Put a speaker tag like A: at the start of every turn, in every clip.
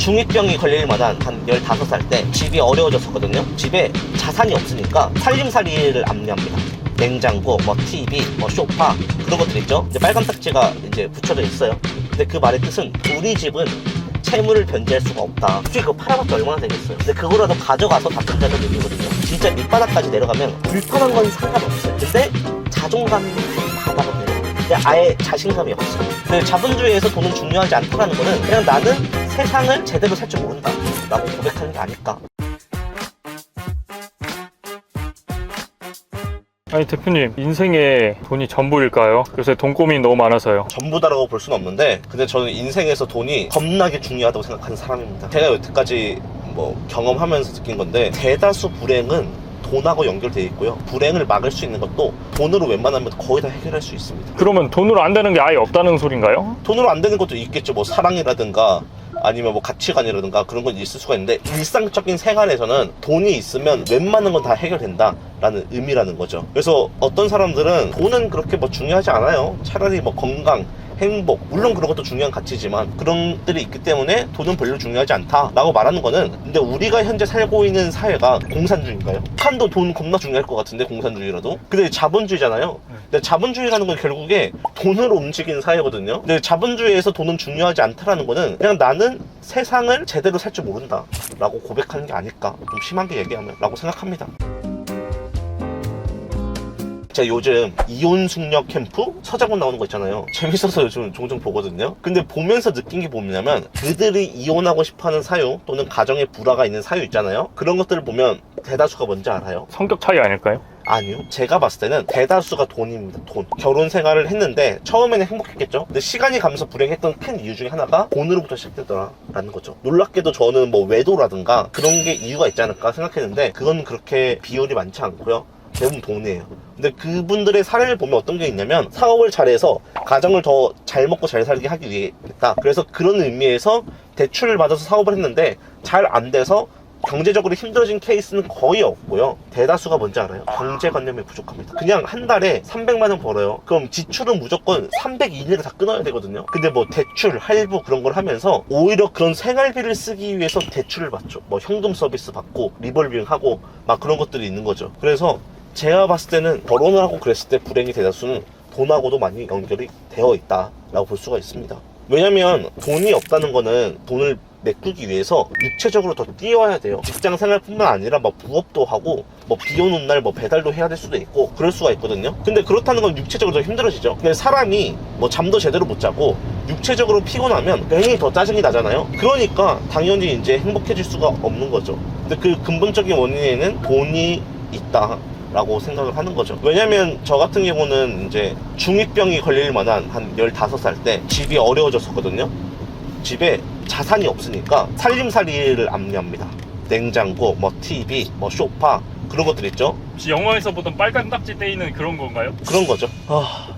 A: 중2병이 걸릴 만한 한 15살 때 집이 어려워졌었거든요. 집에 자산이 없으니까 살림살이를 압류합니다. 냉장고, 뭐 TV, 뭐 소파 그런 것들 있죠. 이제 빨간 딱지가 이제 붙여져 있어요. 근데 그 말의 뜻은 우리 집은 채무를 변제할 수가 없다. 솔직히 그거 팔아봤자 얼마나 되겠어요. 근데 그거라도 가져가서 다 변제하는 의미거든요. 진짜 밑바닥까지 내려가면 불편한 건 상관없어요. 근데 자존감이 바닥으로 내려가요. 근데 아예 자신감이 없어요. 그 자본주의에서 돈은 중요하지 않다는 거는 그냥 나는 세상을 제대로 살 줄 모른다 라고 고백하는 게 아닐까.
B: 아니 대표님, 인생에 돈이 전부일까요? 요새 돈 고민이 너무 많아서요.
A: 전부다라고 볼 수는 없는데, 근데 저는 인생에서 돈이 겁나게 중요하다고 생각하는 사람입니다. 제가 여태까지 뭐 경험하면서 느낀 건데, 대다수 불행은 돈하고 연결돼 있고요. 불행을 막을 수 있는 것도 돈으로 웬만하면 거의 다 해결할 수 있습니다.
B: 그러면 돈으로 안 되는 게 아예 없다는 소린가요?
A: 돈으로 안 되는 것도 있겠죠. 뭐 사랑이라든가 아니면 뭐 가치관이라든가 그런 건 있을 수가 있는데, 일상적인 생활에서는 돈이 있으면 웬만한 건 다 해결된다 라는 의미라는 거죠. 그래서 어떤 사람들은 돈은 그렇게 뭐 중요하지 않아요. 차라리 뭐 건강, 행복, 물론 그런 것도 중요한 가치지만 그런 것들이 있기 때문에 돈은 별로 중요하지 않다 라고 말하는 거는, 근데 우리가 현재 살고 있는 사회가 공산주의인가요? 북한도 돈 겁나 중요할 것 같은데, 공산주의라도. 근데 자본주의잖아요. 근데 자본주의라는 건 결국에 돈으로 움직이는 사회거든요. 근데 자본주의에서 돈은 중요하지 않다라는 거는 그냥 나는 세상을 제대로 살 줄 모른다 라고 고백하는 게 아닐까, 좀 심하게 얘기하면 라고 생각합니다. 제가 요즘 이혼숙녀 캠프 서자본 나오는 거 있잖아요. 재밌어서 요즘 종종 보거든요. 근데 보면서 느낀 게 뭐냐면, 그들이 이혼하고 싶어하는 사유 또는 가정에 불화가 있는 사유 있잖아요. 그런 것들을 보면 대다수가 뭔지 알아요?
B: 성격 차이 아닐까요?
A: 아니요. 제가 봤을 때는 대다수가 돈입니다. 돈. 결혼 생활을 했는데 처음에는 행복했겠죠. 근데 시간이 가면서 불행했던 큰 이유 중에 하나가 돈으로부터 시작되더라라는 거죠. 놀랍게도 저는 뭐 외도라든가 그런 게 이유가 있지 않을까 생각했는데, 그건 그렇게 비율이 많지 않고요. 대부분 돈이에요. 근데 그분들의 사례를 보면 어떤 게 있냐면, 사업을 잘해서 가정을 더 잘 먹고 잘 살게 하기 위해 했다. 그래서 그런 의미에서 대출을 받아서 사업을 했는데 잘 안 돼서 경제적으로 힘들어진 케이스는 거의 없고요. 대다수가 뭔지 알아요? 경제관념이 부족합니다. 그냥 한 달에 300만 원 벌어요. 그럼 지출은 무조건 300 이내로 다 끊어야 되거든요. 근데 뭐 대출, 할부 그런 걸 하면서 오히려 그런 생활비를 쓰기 위해서 대출을 받죠. 뭐 현금 서비스 받고 리볼빙 하고 막 그런 것들이 있는 거죠. 그래서 제가 봤을 때는 결혼을 하고 그랬을 때 불행이 대다수는 돈하고도 많이 연결이 되어 있다라고 볼 수가 있습니다. 왜냐면 돈이 없다는 거는 돈을 메꾸기 위해서 육체적으로 더 뛰어야 돼요. 직장 생활뿐만 아니라 막 부업도 하고 뭐 비 오는 날 뭐 배달도 해야 될 수도 있고 그럴 수가 있거든요. 근데 그렇다는 건 육체적으로 더 힘들어지죠. 근데 사람이 뭐 잠도 제대로 못 자고 육체적으로 피곤하면 괜히 더 짜증이 나잖아요. 그러니까 당연히 이제 행복해질 수가 없는 거죠. 근데 그 근본적인 원인에는 돈이 있다 라고 생각을 하는 거죠. 왜냐면 저 같은 경우는 이제 중2병이 걸릴 만한 한 15살 때 집이 어려워졌었거든요. 집에 자산이 없으니까 살림살이를 압류합니다. 냉장고, 뭐 TV, 뭐 소파 그런 것들 있죠.
B: 혹시 영화에서 보던 빨간 딱지 떼이는 그런 건가요?
A: 그런 거죠.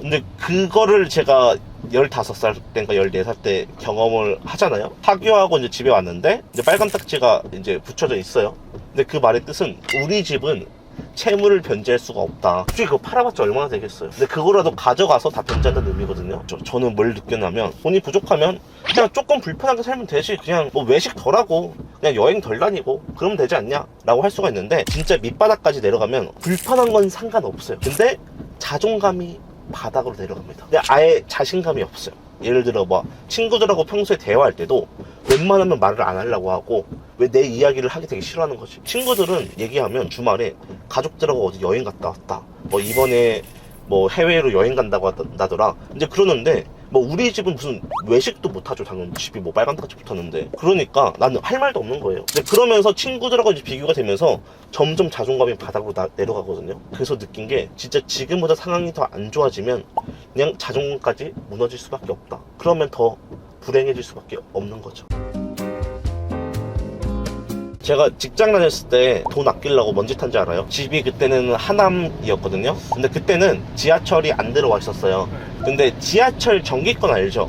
A: 근데 그거를 제가 15살 때인가 14살 때 경험을 하잖아요. 학교하고 이제 집에 왔는데 이제 빨간 딱지가 이제 붙여져 있어요. 근데 그 말의 뜻은 우리 집은 채무를 변제할 수가 없다. 솔직히 그거 팔아봤자 얼마나 되겠어요. 근데 그거라도 가져가서 다 변제한다는 의미거든요. 저는 뭘 느꼈냐면, 돈이 부족하면 그냥 조금 불편하게 살면 되지, 그냥 뭐 외식 덜 하고 그냥 여행 덜 다니고 그러면 되지 않냐 라고 할 수가 있는데, 진짜 밑바닥까지 내려가면 불편한 건 상관없어요. 근데 자존감이 바닥으로 내려갑니다. 근데 아예 자신감이 없어요. 예를 들어 뭐 친구들하고 평소에 대화할 때도 웬만하면 말을 안 하려고 하고, 왜 내 이야기를 하기 되게 싫어하는 거지. 친구들은 얘기하면 주말에 가족들하고 어디 여행 갔다 왔다, 뭐 이번에 뭐 해외로 여행 간다고 한다더라 이제 그러는데, 뭐 우리 집은 무슨 외식도 못하죠. 당연히 집이 뭐 빨간 딱지 붙었는데. 그러니까 나는 할 말도 없는 거예요. 근데 그러면서 친구들하고 이제 비교가 되면서 점점 자존감이 바닥으로 내려가거든요. 그래서 느낀 게, 진짜 지금보다 상황이 더 안 좋아지면 그냥 자존감까지 무너질 수밖에 없다. 그러면 더 불행해질 수밖에 없는 거죠. 제가 직장 다녔을 때 돈 아끼려고 뭔 짓 한지 알아요? 집이 그때는 하남이었거든요. 근데 그때는 지하철이 안 들어와 있었어요. 근데 지하철 정기권 알죠?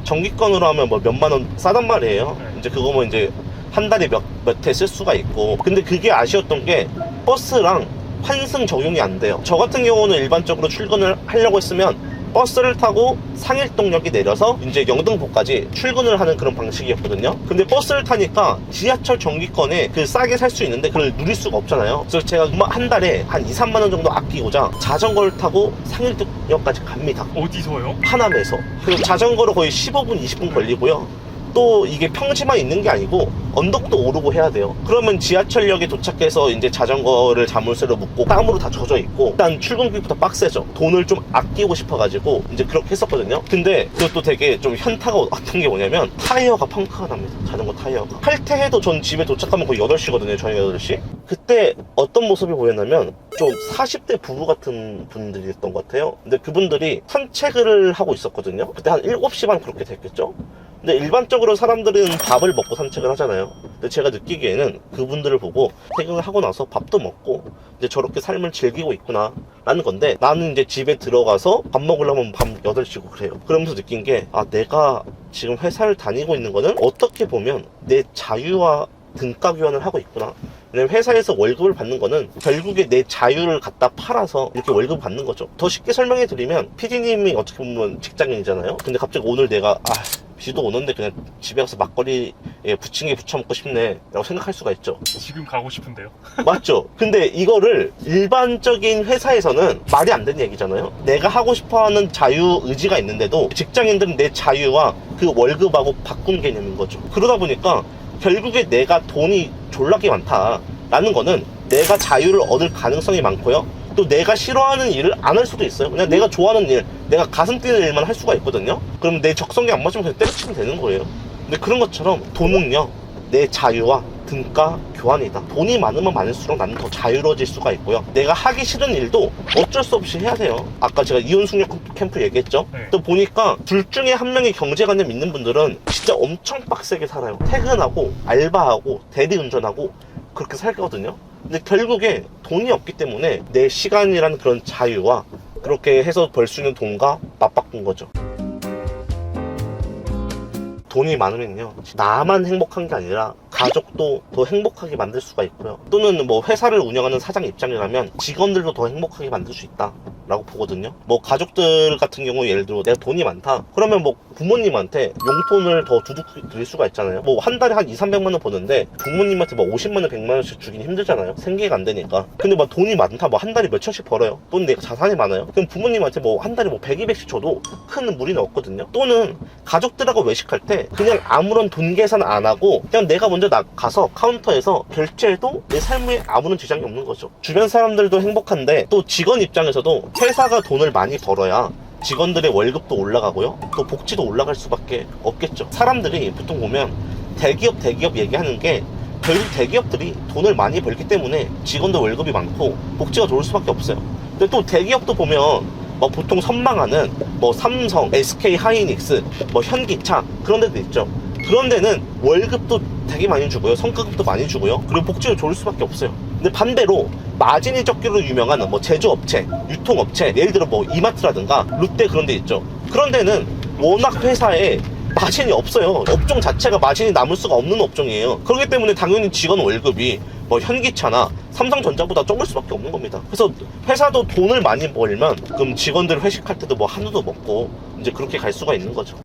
A: 정기권으로 하면 뭐 몇만 원 싸단 말이에요. 이제 그거 뭐 이제 한 달에 몇 회 쓸 수가 있고. 근데 그게 아쉬웠던 게 버스랑 환승 적용이 안 돼요. 저 같은 경우는 일반적으로 출근을 하려고 했으면 버스를 타고 상일동역에 내려서 이제 영등포까지 출근을 하는 그런 방식이었거든요. 근데 버스를 타니까 지하철 정기권에 그 싸게 살 수 있는데 그걸 누릴 수가 없잖아요. 그래서 제가 한 달에 한 2, 3만 원 정도 아끼고자 자전거를 타고 상일동역까지 갑니다.
B: 어디서요?
A: 하남에서. 그리고 자전거로 거의 15분, 20분 걸리고요. 또 이게 평지만 있는 게 아니고 언덕도 오르고 해야 돼요. 그러면 지하철역에 도착해서 이제 자전거를 자물쇠로 묶고 땀으로 다 젖어 있고 일단 출근길부터 빡세죠. 돈을 좀 아끼고 싶어가지고 이제 그렇게 했었거든요. 근데 그것도 되게 좀 현타가 왔던 게 뭐냐면 타이어가 펑크가 납니다. 자전거 타이어가. 칼퇴해도 전 집에 도착하면 거의 8시거든요. 저녁 8시. 그때 어떤 모습이 보였냐면 좀 40대 부부 같은 분들이었던 것 같아요. 근데 그분들이 산책을 하고 있었거든요. 그때 한 7시 반 그렇게 됐겠죠. 근데 일반적으로 사람들은 밥을 먹고 산책을 하잖아요. 근데 제가 느끼기에는 그분들을 보고 퇴근을 하고 나서 밥도 먹고 이제 저렇게 삶을 즐기고 있구나 라는 건데, 나는 이제 집에 들어가서 밥 먹으려면 밤 8시고 그래요. 그러면서 느낀 게, 아, 내가 지금 회사를 다니고 있는 거는 어떻게 보면 내 자유와 등가 교환을 하고 있구나. 왜냐면 회사에서 월급을 받는 거는 결국에 내 자유를 갖다 팔아서 이렇게 월급을 받는 거죠. 더 쉽게 설명해 드리면, PD님이 어떻게 보면 직장인이잖아요. 근데 갑자기 오늘 내가 비도 오는데 그냥 집에 가서 막걸리에 부침개 부쳐 먹고 싶네 라고 생각할 수가 있죠.
B: 지금 가고 싶은데요.
A: 맞죠? 근데 이거를 일반적인 회사에서는 말이 안 되는 얘기잖아요. 내가 하고 싶어하는 자유 의지가 있는데도 직장인들은 내 자유와 그 월급하고 바꾼 개념인 거죠. 그러다 보니까 결국에 내가 돈이 졸라게 많다라는 거는 내가 자유를 얻을 가능성이 많고요. 또 내가 싫어하는 일을 안 할 수도 있어요. 그냥 내가 좋아하는 일, 내가 가슴 뛰는 일만 할 수가 있거든요. 그럼 내 적성에 안 맞으면 그냥 때려치면 되는 거예요. 근데 그런 것처럼 돈은요, 내 자유와 등가 교환이다. 돈이 많으면 많을수록 나는 더 자유로워질 수가 있고요. 내가 하기 싫은 일도 어쩔 수 없이 해야 돼요. 아까 제가 이혼숙녀 캠프 얘기했죠.
B: 네.
A: 또 보니까 둘 중에 한 명이 경제관념 있는 분들은 진짜 엄청 빡세게 살아요. 퇴근하고 알바하고 대리운전하고 그렇게 살거든요. 근데 결국에 돈이 없기 때문에 내 시간이라는 그런 자유와 그렇게 해서 벌 수 있는 돈과 맞바꾼 거죠. 돈이 많으면요, 나만 행복한 게 아니라 가족도 더 행복하게 만들 수가 있고요. 또는 뭐 회사를 운영하는 사장 입장이라면 직원들도 더 행복하게 만들 수 있다 라고 보거든요. 뭐 가족들 같은 경우 예를 들어 내가 돈이 많다 그러면 뭐 부모님한테 용돈을 더 두둑 드릴 수가 있잖아요. 뭐 한 달에 한 2, 300만 원 버는데 부모님한테 뭐 50만 원, 100만 원씩 주긴 힘들잖아요. 생계가 안 되니까. 근데 뭐 돈이 많다, 뭐 한 달에 몇 천씩 벌어요. 또는 내가 자산이 많아요. 그럼 부모님한테 뭐 한 달에 뭐 100, 200씩 줘도 큰 무리는 없거든요. 또는 가족들하고 외식할 때 그냥 아무런 돈 계산 안 하고 그냥 내가 먼저 가서 카운터에서 결제해도 내 삶에 아무런 지장이 없는 거죠. 주변 사람들도 행복한데 또 직원 입장에서도 회사가 돈을 많이 벌어야 직원들의 월급도 올라가고요, 또 복지도 올라갈 수밖에 없겠죠. 사람들이 보통 보면 대기업 얘기하는 게 결국 대기업들이 돈을 많이 벌기 때문에 직원들 월급이 많고 복지가 좋을 수밖에 없어요. 근데 또 대기업도 보면 뭐 보통 선망하는 뭐 삼성, SK 하이닉스, 뭐 현기차 그런 데도 있죠. 그런 데는 월급도 되게 많이 주고요, 성과급도 많이 주고요, 그리고 복지가 좋을 수밖에 없어요. 근데 반대로 마진이 적기로 유명한 뭐 제조업체, 유통업체, 예를 들어 뭐 이마트라든가 롯데 그런 데 있죠. 그런 데는 워낙 회사에 마진이 없어요. 업종 자체가 마진이 남을 수가 없는 업종이에요. 그렇기 때문에 당연히 직원 월급이 뭐 현기차나 삼성전자보다 적을 수밖에 없는 겁니다. 그래서 회사도 돈을 많이 벌면 그럼 직원들 회식할 때도 뭐 한우도 먹고 이제 그렇게 갈 수가 있는 거죠.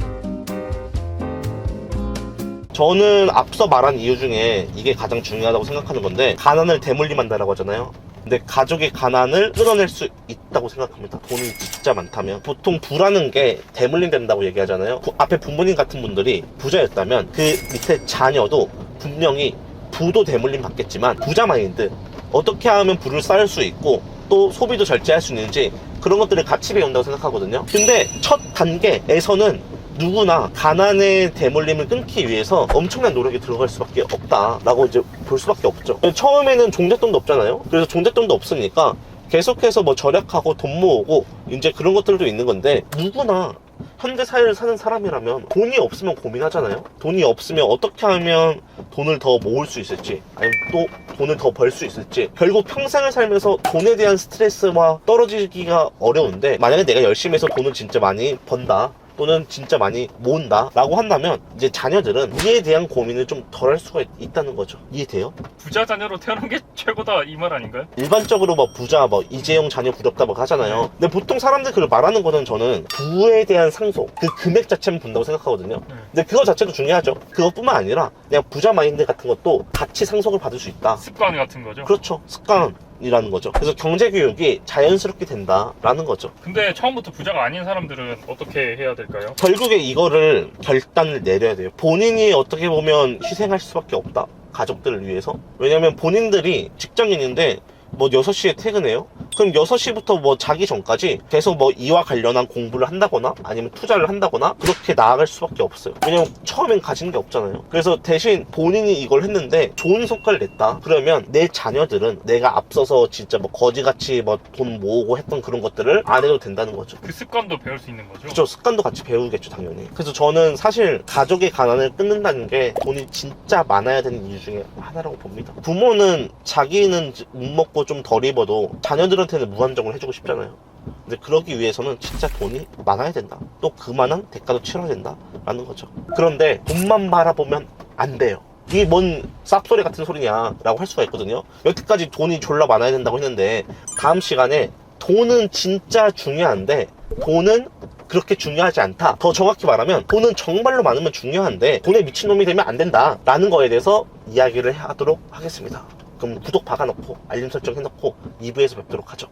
A: 저는 앞서 말한 이유 중에 이게 가장 중요하다고 생각하는 건데, 가난을 대물림한다라고 하잖아요. 근데 가족의 가난을 끊어낼 수 있다고 생각합니다. 돈이 진짜 많다면. 보통 부라는 게 대물림 된다고 얘기하잖아요. 앞에 부모님 같은 분들이 부자였다면 그 밑에 자녀도 분명히 부도 대물림 받겠지만 부자 마인드, 어떻게 하면 부를 쌓을 수 있고 또 소비도 절제할 수 있는지 그런 것들을 같이 배운다고 생각하거든요. 근데 첫 단계에서는 누구나 가난의 대물림을 끊기 위해서 엄청난 노력이 들어갈 수밖에 없다라고 이제 볼 수밖에 없죠. 처음에는 종잣돈도 없잖아요. 그래서 종잣돈도 없으니까 계속해서 뭐 절약하고 돈 모으고 이제 그런 것들도 있는 건데, 누구나 현대 사회를 사는 사람이라면 돈이 없으면 고민하잖아요. 돈이 없으면 어떻게 하면 돈을 더 모을 수 있을지, 아니면 또 돈을 더 벌 수 있을지. 결국 평생을 살면서 돈에 대한 스트레스와 떨어지기가 어려운데, 만약에 내가 열심히 해서 돈을 진짜 많이 번다 또는 진짜 많이 모은다 라고 한다면 이제 자녀들은 이에 대한 고민을 좀 덜 할 수가 있다는 거죠. 이해돼요?
B: 부자 자녀로 태어난 게 최고다 이 말 아닌가요?
A: 일반적으로 뭐 부자 뭐 이재용 자녀 부럽다 뭐 하잖아요. 근데 보통 사람들 그걸 말하는 거는 저는 부에 대한 상속, 그 금액 자체는 본다고 생각하거든요. 근데 그거 자체도 중요하죠. 그것뿐만 아니라 그냥 부자 마인드 같은 것도 같이 상속을 받을 수 있다.
B: 습관 같은 거죠.
A: 그렇죠. 습관이라는 거죠. 그래서 경제교육이 자연스럽게 된다라는 거죠.
B: 근데 처음부터 부자가 아닌 사람들은 어떻게 해야 될까요?
A: 결국에 이거를 결단을 내려야 돼요. 본인이 어떻게 보면 희생할 수밖에 없다. 가족들을 위해서. 왜냐면 본인들이 직장인인데 뭐 6시에 퇴근해요? 그럼 6시부터 뭐 자기 전까지 계속 뭐 이와 관련한 공부를 한다거나 아니면 투자를 한다거나 그렇게 나아갈 수밖에 없어요. 왜냐면 처음엔 가진 게 없잖아요. 그래서 대신 본인이 이걸 했는데 좋은 성과를 냈다. 그러면 내 자녀들은 내가 앞서서 진짜 뭐 거지같이 뭐 돈 모으고 했던 그런 것들을 안 해도 된다는 거죠.
B: 그 습관도 배울 수 있는 거죠.
A: 그죠. 습관도 같이 배우겠죠, 당연히. 그래서 저는 사실 가족의 가난을 끊는다는 게 돈이 진짜 많아야 되는 이유 중에 하나라고 봅니다. 부모는 자기는 못 먹고 좀 덜 입어도 자녀들한테는 무한정을 해주고 싶잖아요. 근데 그러기 위해서는 진짜 돈이 많아야 된다. 또 그만한 대가도 치러야 된다 라는 거죠. 그런데 돈만 바라보면 안 돼요. 이게 뭔 쌉소리 같은 소리냐 라고 할 수가 있거든요. 여태까지 돈이 졸라 많아야 된다고 했는데 다음 시간에 돈은 진짜 중요한데 돈은 그렇게 중요하지 않다. 더 정확히 말하면 돈은 정말로 많으면 중요한데 돈에 미친놈이 되면 안 된다 라는 거에 대해서 이야기를 하도록 하겠습니다. 그럼 구독 박아놓고 알림 설정 해놓고 2부에서 뵙도록 하죠.